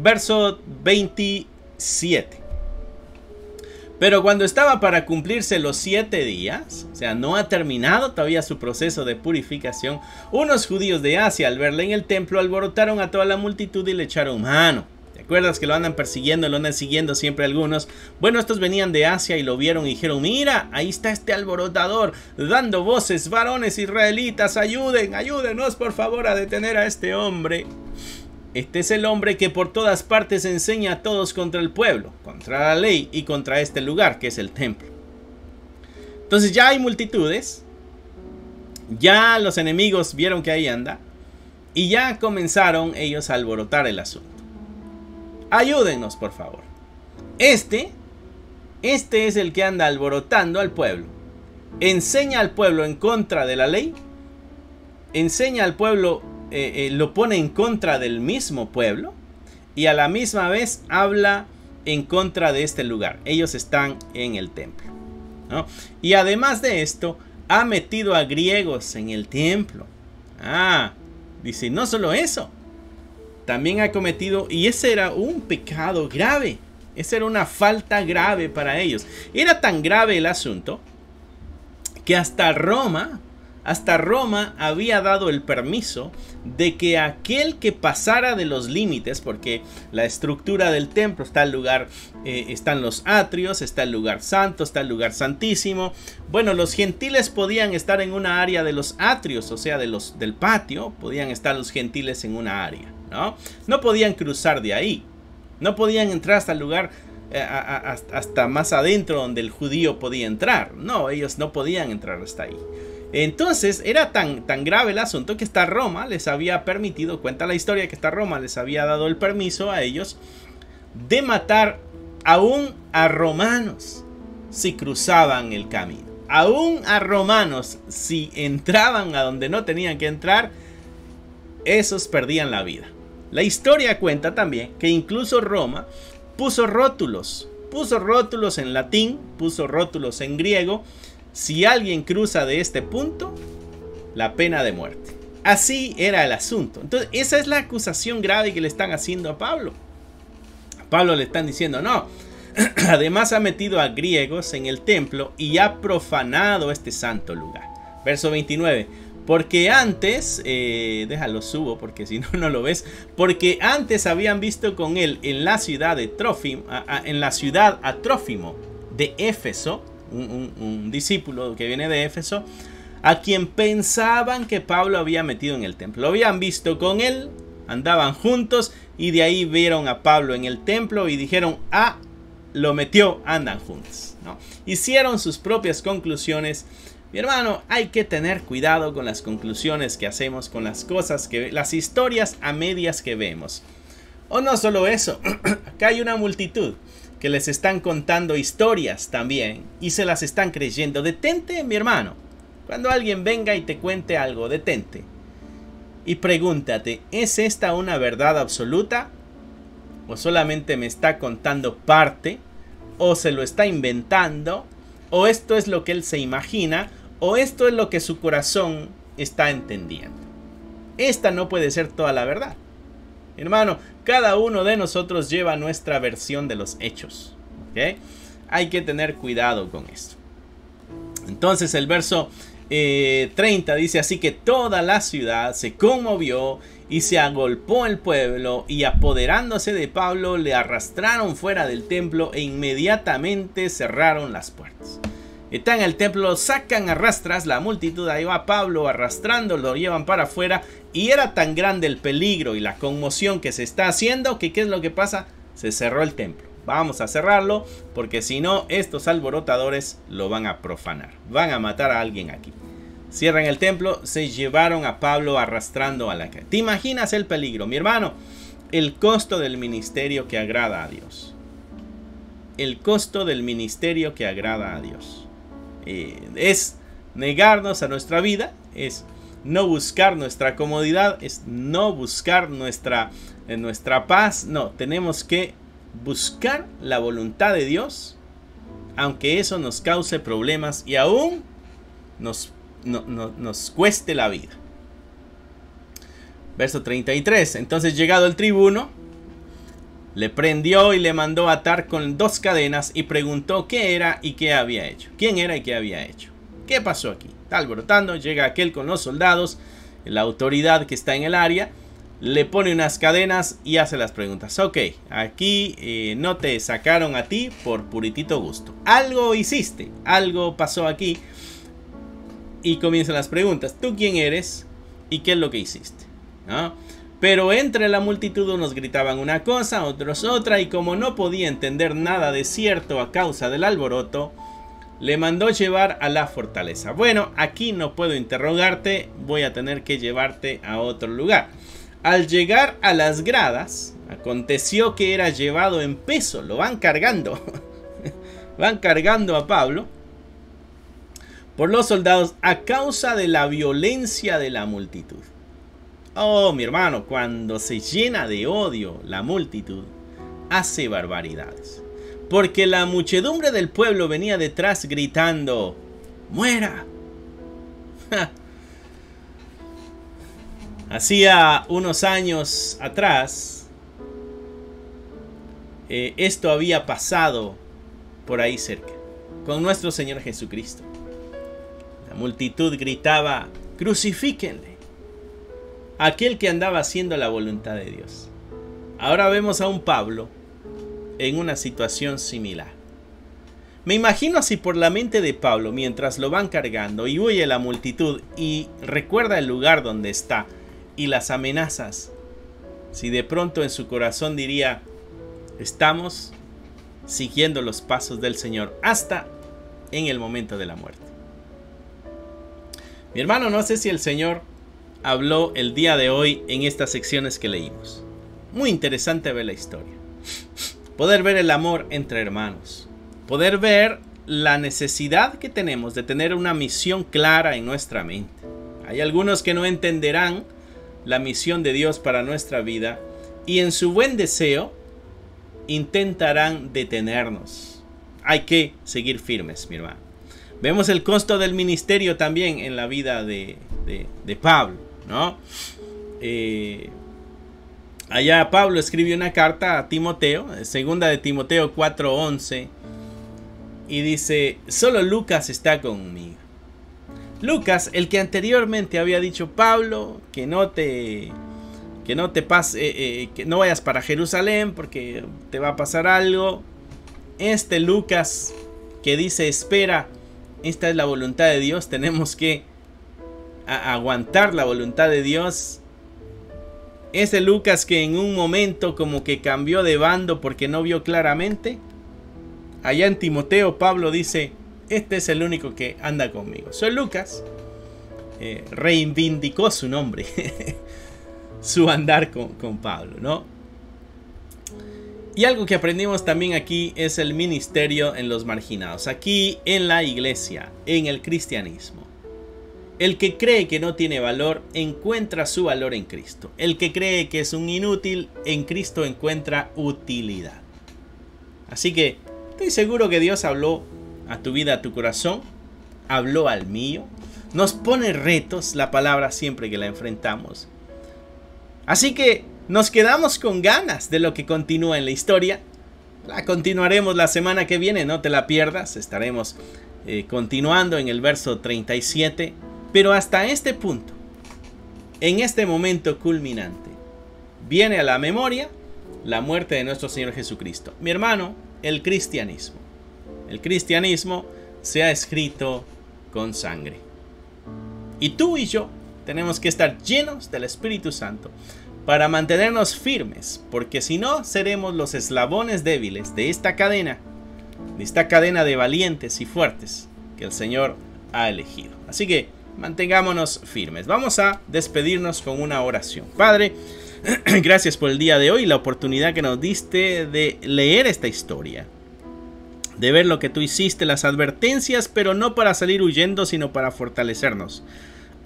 verso 27. Pero cuando estaba para cumplirse los 7 días, o sea, no ha terminado todavía su proceso de purificación, unos judíos de Asia, al verle en el templo, alborotaron a toda la multitud y le echaron mano. ¿Te acuerdas que lo andan persiguiendo, lo andan siguiendo siempre algunos? Bueno, estos venían de Asia y lo vieron y dijeron, mira, ahí está este alborotador, dando voces, varones israelitas, ayúdenos por favor a detener a este hombre. Este es el hombre que por todas partes enseña a todos contra el pueblo, contra la ley y contra este lugar que es el templo. Entonces ya hay multitudes, ya los enemigos vieron que ahí anda y ya comenzaron ellos a alborotar el asunto. Ayúdennos por favor. Este es el que anda alborotando al pueblo. Enseña al pueblo en contra de la ley, enseña al pueblo, lo pone en contra del mismo pueblo y a la misma vez habla en contra de este lugar. Ellos están en el templo, ¿no? Y además de esto, ha metido a griegos en el templo. Dice, no solo eso, también ha cometido, y ese era un pecado grave, esa era una falta grave para ellos. Era tan grave el asunto que hasta Roma había dado el permiso de que aquel que pasara de los límites, porque la estructura del templo está el lugar, están los atrios, está el lugar santo, está el lugar santísimo. Bueno, los gentiles podían estar en una área de los atrios, o sea, del patio, podían estar los gentiles en una área, ¿no? No podían cruzar de ahí, no podían entrar hasta el lugar, hasta más adentro donde el judío podía entrar. No, ellos no podían entrar hasta ahí. Entonces era tan grave el asunto que hasta Roma les había permitido, cuenta la historia que hasta Roma les había dado el permiso a ellos de matar aún a romanos si cruzaban el camino. Aún a romanos si entraban a donde no tenían que entrar, esos perdían la vida. La historia cuenta también que incluso Roma puso rótulos en latín, puso rótulos en griego. Si alguien cruza de este punto, la pena de muerte. Así era el asunto. Entonces, esa es la acusación grave que le están haciendo a Pablo. A Pablo le están diciendo, no, además ha metido a griegos en el templo y ha profanado este santo lugar. Verso 29. Porque antes, déjalo subo porque si no, no lo ves. Porque antes habían visto con él en la ciudad de Trófimo, en la ciudad a Trófimo de Éfeso, un discípulo que viene de Éfeso, a quien pensaban que Pablo había metido en el templo. Lo habían visto con él, andaban juntos y de ahí vieron a Pablo en el templo y dijeron, ah, lo metió, andan juntos, ¿no? Hicieron sus propias conclusiones. Mi hermano, hay que tener cuidado con las conclusiones que hacemos, con las cosas las historias a medias que vemos. O no solo eso, acá hay una multitud que les están contando historias también y se las están creyendo. Detente, mi hermano. Cuando alguien venga y te cuente algo, detente. Y pregúntate, ¿es esta una verdad absoluta? ¿O solamente me está contando parte? ¿O se lo está inventando? ¿O esto es lo que él se imagina? ¿O esto es lo que su corazón está entendiendo? Esta no puede ser toda la verdad. Hermano, cada uno de nosotros lleva nuestra versión de los hechos, ¿ok? Hay que tener cuidado con esto. Entonces el verso 30 dice, así que toda la ciudad se conmovió y se agolpó el pueblo, y apoderándose de Pablo le arrastraron fuera del templo e inmediatamente cerraron las puertas. Está en el templo, sacan a rastras la multitud, ahí va Pablo arrastrando, lo llevan para afuera, y era tan grande el peligro y la conmoción que se está haciendo que ¿qué es lo que pasa? Se cerró el templo. Vamos a cerrarlo porque si no estos alborotadores lo van a profanar, van a matar a alguien aquí. Cierran el templo, se llevaron a Pablo arrastrando a la calle. ¿Te imaginas el peligro, mi hermano? El costo del ministerio que agrada a Dios. El costo del ministerio que agrada a Dios. Es negarnos a nuestra vida, es no buscar nuestra comodidad, es no buscar nuestra paz. No, tenemos que buscar la voluntad de Dios, aunque eso nos cause problemas y aún nos cueste la vida. Verso 33. Entonces, llegado el tribuno, le prendió y le mandó atar con 2 cadenas y preguntó qué era y qué había hecho. ¿Quién era y qué había hecho? ¿Qué pasó aquí? Está alborotando, llega aquel con los soldados, la autoridad que está en el área, le pone unas cadenas y hace las preguntas. Ok, aquí no te sacaron a ti por puritito gusto. Algo hiciste, algo pasó aquí. Y comienzan las preguntas. ¿Tú quién eres? ¿Y qué es lo que hiciste? ¿No? Pero entre la multitud unos gritaban una cosa, otros otra. Y como no podía entender nada de cierto a causa del alboroto, le mandó llevar a la fortaleza. Bueno, aquí no puedo interrogarte, voy a tener que llevarte a otro lugar. Al llegar a las gradas, aconteció que era llevado en peso, lo van cargando. Van cargando a Pablo por los soldados a causa de la violencia de la multitud. Oh, mi hermano, cuando se llena de odio la multitud, hace barbaridades. Porque la muchedumbre del pueblo venía detrás gritando, ¡muera! Hacía unos años atrás, esto había pasado por ahí cerca, con nuestro Señor Jesucristo. La multitud gritaba, crucifíquenle, aquel que andaba haciendo la voluntad de Dios. Ahora vemos a un Pablo en una situación similar. Me imagino así por la mente de Pablo mientras lo van cargando y huye la multitud y recuerda el lugar donde está y las amenazas. Si de pronto en su corazón diría, estamos siguiendo los pasos del Señor hasta en el momento de la muerte. Mi hermano, no sé si el Señor habló el día de hoy en estas secciones que leímos. Muy interesante ver la historia. Poder ver el amor entre hermanos. Poder ver la necesidad que tenemos de tener una misión clara en nuestra mente. Hay algunos que no entenderán la misión de Dios para nuestra vida y en su buen deseo intentarán detenernos. Hay que seguir firmes, mi hermano. Vemos el costo del ministerio también en la vida de Pablo. ¿no? Allá Pablo escribe una carta a Timoteo, segunda de Timoteo 4:11, y dice: solo Lucas está conmigo. Lucas, el que anteriormente había dicho: Pablo, que no te pase, que no vayas para Jerusalén porque te va a pasar algo. Este Lucas que dice: espera, esta es la voluntad de Dios, tenemos que aguantar la voluntad de Dios. Ese Lucas que en un momento como que cambió de bando porque no vio claramente. Allá en Timoteo Pablo dice: este es el único que anda conmigo. Soy Lucas. Reivindicó su nombre. Su andar con Pablo, ¿no? Y algo que aprendimos también aquí es el ministerio en los marginados. Aquí en la iglesia, en el cristianismo. El que cree que no tiene valor, encuentra su valor en Cristo. El que cree que es un inútil, en Cristo encuentra utilidad. Así que estoy seguro que Dios habló a tu vida, a tu corazón. Habló al mío. Nos pone retos la palabra siempre que la enfrentamos. Así que nos quedamos con ganas de lo que continúa en la historia. La continuaremos la semana que viene, no te la pierdas. Estaremos continuando en el verso 37. Pero hasta este punto, en este momento culminante, viene a la memoria la muerte de nuestro Señor Jesucristo. Mi hermano, el cristianismo. El cristianismo se ha escrito con sangre. Y tú y yo tenemos que estar llenos del Espíritu Santo para mantenernos firmes, porque si no, seremos los eslabones débiles de esta cadena de valientes y fuertes que el Señor ha elegido. Así que mantengámonos firmes. Vamos a despedirnos con una oración. Padre, gracias por el día de hoy, la oportunidad que nos diste de leer esta historia, de ver lo que tú hiciste, las advertencias, pero no para salir huyendo, sino para fortalecernos.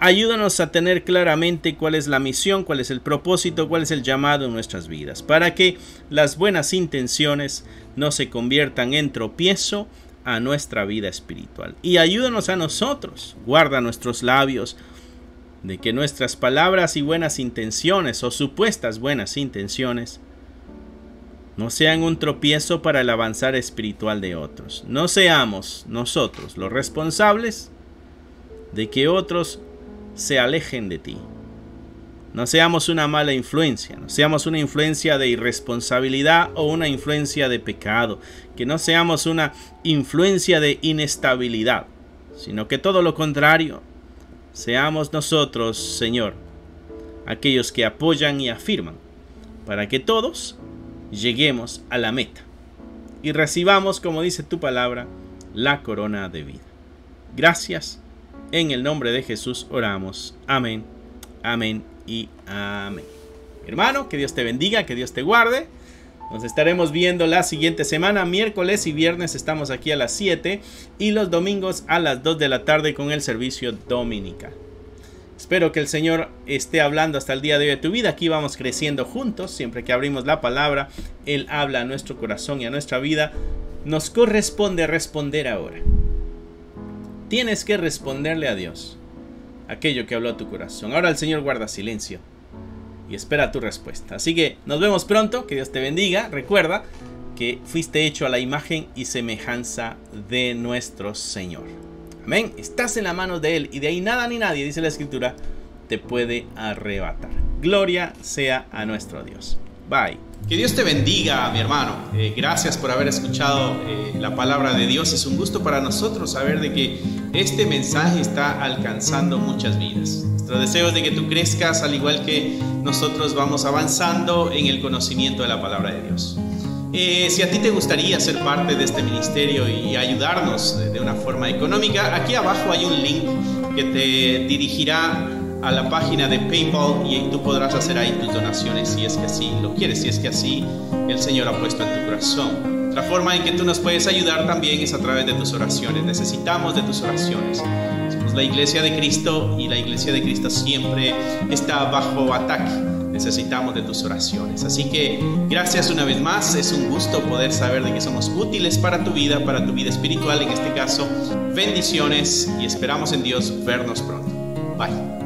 Ayúdanos a tener claramente cuál es la misión, cuál es el propósito, cuál es el llamado en nuestras vidas, para que las buenas intenciones no se conviertan en tropiezo a nuestra vida espiritual. Y ayúdanos a nosotros, guarda nuestros labios, de que nuestras palabras y buenas intenciones o supuestas buenas intenciones no sean un tropiezo para el avanzar espiritual de otros. No seamos nosotros los responsables de que otros se alejen de ti. No seamos una mala influencia, no seamos una influencia de irresponsabilidad o una influencia de pecado, que no seamos una influencia de inestabilidad, sino que todo lo contrario, seamos nosotros, Señor, aquellos que apoyan y afirman, para que todos lleguemos a la meta y recibamos, como dice tu palabra, la corona de vida. Gracias, en el nombre de Jesús oramos. Amén, amén y amén. Hermano, que Dios te bendiga, que Dios te guarde. Nos estaremos viendo la siguiente semana. Miércoles y viernes estamos aquí a las 7 y los domingos a las 2 de la tarde con el servicio dominical. Espero que el Señor esté hablando hasta el día de hoy de tu vida. Aquí vamos creciendo juntos. Siempre que abrimos la palabra, Él habla a nuestro corazón y a nuestra vida. Nos corresponde responder ahora. Tienes que responderle a Dios aquello que habló a tu corazón. Ahora el Señor guarda silencio y espera tu respuesta. Así que nos vemos pronto. Que Dios te bendiga. Recuerda que fuiste hecho a la imagen y semejanza de nuestro Señor. Amén. Estás en la mano de Él y de ahí nada ni nadie, dice la Escritura, te puede arrebatar. Gloria sea a nuestro Dios. Bye. Que Dios te bendiga, mi hermano. Gracias por haber escuchado la palabra de Dios. Es un gusto para nosotros saber de que este mensaje está alcanzando muchas vidas. Nuestro deseo es de que tú crezcas al igual que nosotros vamos avanzando en el conocimiento de la palabra de Dios. Si a ti te gustaría ser parte de este ministerio y ayudarnos de una forma económica, aquí abajo hay un link que te dirigirá a la página de PayPal y tú podrás hacer ahí tus donaciones si es que así lo quieres, si es que así el Señor ha puesto en tu corazón. Otra forma en que tú nos puedes ayudar también es a través de tus oraciones. Necesitamos de tus oraciones. Somos la Iglesia de Cristo y la Iglesia de Cristo siempre está bajo ataque. Necesitamos de tus oraciones. Así que gracias una vez más. Es un gusto poder saber de que somos útiles para tu vida espiritual en este caso. Bendiciones y esperamos en Dios vernos pronto. Bye.